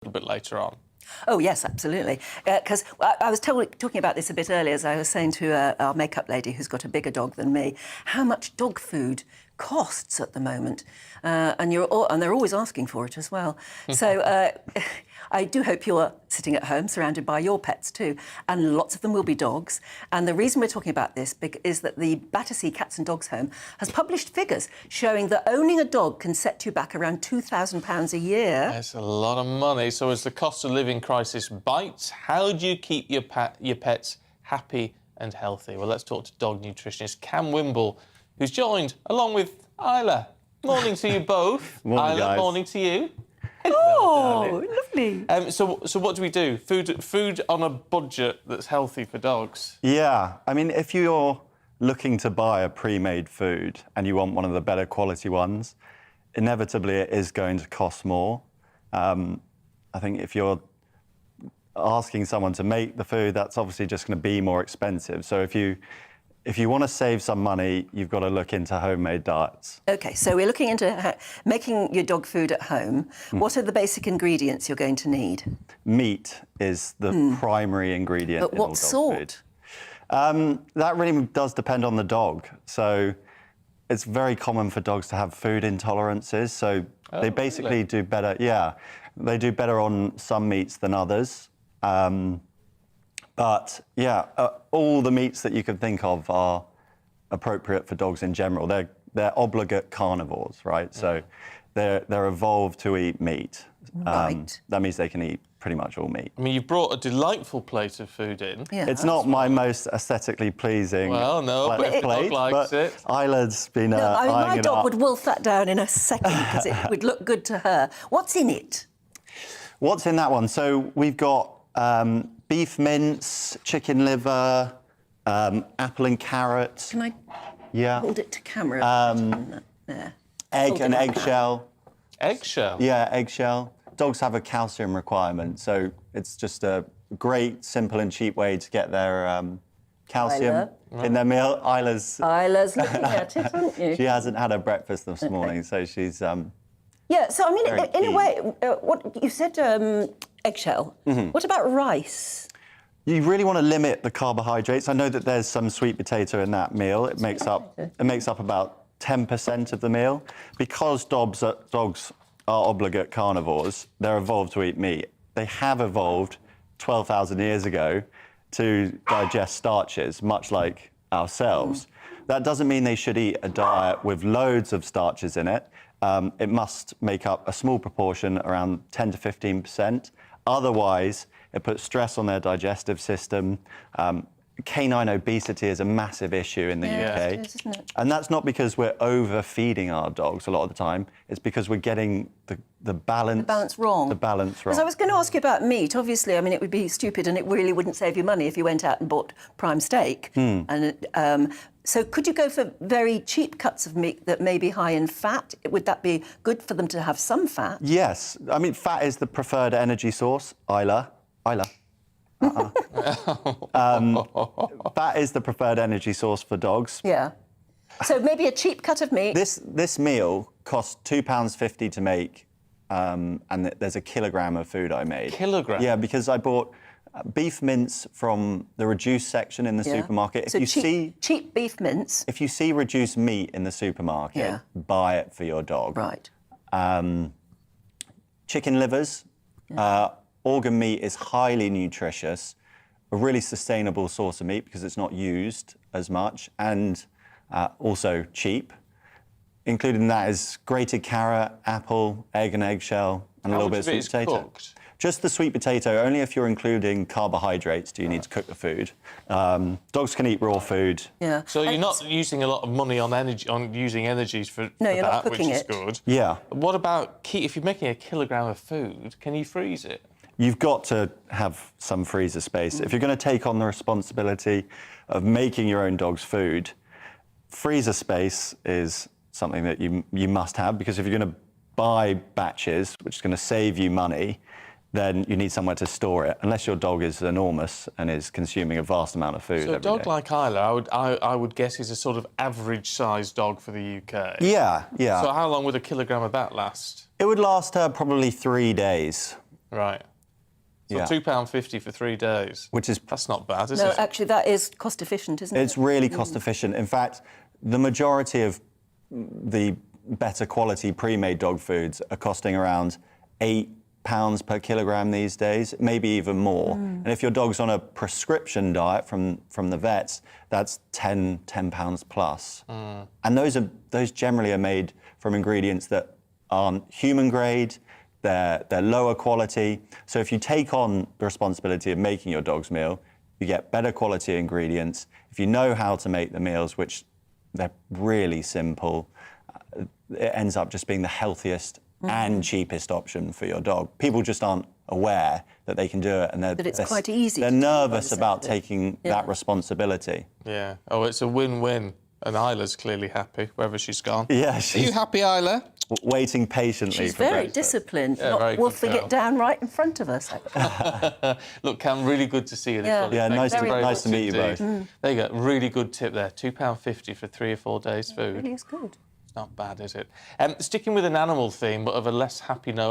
little bit later on. Oh, yes, absolutely. Because I was talking about this a bit earlier, as I was saying to our makeup lady who's got a bigger dog than me, how much dog food costs at the moment. And they're always asking for it as well. So I do hope you're sitting at home surrounded by your pets too. And lots of them will be dogs. And the reason we're talking about this is that the Battersea Cats and Dogs Home has published figures showing that owning a dog can set you back around £2,000 a year. That's a lot of money. So as the cost of living crisis bites, how do you keep your pets happy and healthy? Well, let's talk to dog nutritionist Cam Wimble, who's joined along with Isla. Morning to you both. Morning, Isla, guys. morning to you. Oh, lovely. So what do we do? Food on a budget that's healthy for dogs? Yeah, I mean, if you're looking to buy a pre-made food and you want one of the better quality ones, inevitably it is going to cost more. I think if you're asking someone to make the food, that's obviously just going to be more expensive. So if you want to save some money, you've got to look into homemade diets. OK, so we're looking into making your dog food at home. What are the basic ingredients you're going to need? Meat is the primary ingredient But in all what dog sort? food. That really does depend on the dog. So it's very common for dogs to have food intolerances. So they basically really? do better. Yeah, they do better on some meats than others. But yeah, all the meats that you can think of are appropriate for dogs in general. They're obligate carnivores, right? So they're evolved to eat meat. Right. That means they can eat pretty much all meat. I mean, you brought a delightful plate of food in. Yeah. It's not my most aesthetically pleasing Well, no, but if the dog likes it. Isla's been No, I mean, eyeing my it dog up. would wolf that down in a second because it would look good to her. What's in it? What's in that one? So we've got beef mince, chicken liver, apple and carrot. Can I Yeah. hold it to camera? There. Egg Hold and it like eggshell. Eggshell? Yeah, eggshell. Dogs have a calcium requirement, so it's just a great, simple and cheap way to get their calcium in their meal. Isla's Isla's looking at it, aren't you? she hasn't had her breakfast this morning, so she's Yeah, so I mean, Very in a keen. way, what you said, eggshell. Mm-hmm. What about rice? You really want to limit the carbohydrates. I know that there's some sweet potato in that meal. It makes up about 10% of the meal. Because dogs are obligate carnivores, they're evolved to eat meat. They have evolved 12,000 years ago to digest starches, much like ourselves. That doesn't mean they should eat a diet with loads of starches in it. It must make up a small proportion, around 10 to 15%. Otherwise, it puts stress on their digestive system. Canine obesity is a massive issue in the UK. It is, isn't it? And that's not because we're overfeeding our dogs a lot of the time. It's because we're getting the balance... The balance wrong. The balance wrong. Because I was going to ask you about meat. Obviously, I mean, it would be stupid and it really wouldn't save you money if you went out and bought prime steak. And so could you go for very cheap cuts of meat that may be high in fat? Would that be good for them to have some fat? Yes. I mean, fat is the preferred energy source. Isla. Fat is the preferred energy source for dogs. Yeah. So maybe a cheap cut of meat. This meal costs £2.50 to make, and there's a kilogram of food I made. Kilogram? Yeah, because I bought beef mince from the reduced section in the supermarket. So cheap beef mince. If you see reduced meat in the supermarket, buy it for your dog. Right. Chicken livers. Organ meat is highly nutritious, a really sustainable source of meat because it's not used as much, and also cheap. Included in that is grated carrot, apple, egg and eggshell, and a little bit of sweet potato. Cooked? Just the sweet potato. Only if you're including carbohydrates do you need to cook the food. Dogs can eat raw food. Yeah. So you're not using a lot of money on using energies for you're not that, cooking which is it. good. Yeah. What about if you're making a kilogram of food, can you freeze it? You've got to have some freezer space. If you're going to take on the responsibility of making your own dog's food, freezer space is something that you must have, because if you're going to buy batches, which is going to save you money, then you need somewhere to store it, unless your dog is enormous and is consuming a vast amount of food So a every dog day. like Isla, I would guess, is a sort of average-sized dog for the UK. Yeah. So how long would a kilogram of that last? It would last her probably 3 days. Right. So Yeah. £2.50 for 3 days. That's not bad, is No, it? actually, that is cost efficient, isn't it? It's really cost efficient. In fact, the majority of the better quality pre-made dog foods are costing around £8 per kilogram these days, maybe even more. And if your dog's on a prescription diet from the vets, that's £10 plus. And those generally are made from ingredients that aren't human grade. They're lower quality. So if you take on the responsibility of making your dog's meal, you get better quality ingredients. If you know how to make the meals, which they're really simple, it ends up just being the healthiest and cheapest option for your dog. People just aren't aware that they can do it, and But it's quite easy. they're to do by nervous the about sound of it. taking that responsibility. Yeah. Oh, it's a win-win. And Isla's clearly happy, wherever she's gone. Yeah, Are you she's happy, Isla? waiting patiently She's for very breakfast. disciplined, Yeah, not very good wolfing girl. it down right in front of us. Look, Cam, really good to see you. Yeah. Nicole. Yeah, Thank nice you to- very nice to much meet you indeed. both. There you go. Really good tip there. £2.50 for 3 or 4 days' food. It really is good. Not bad, is it? Sticking with an animal theme, but of a less happy note,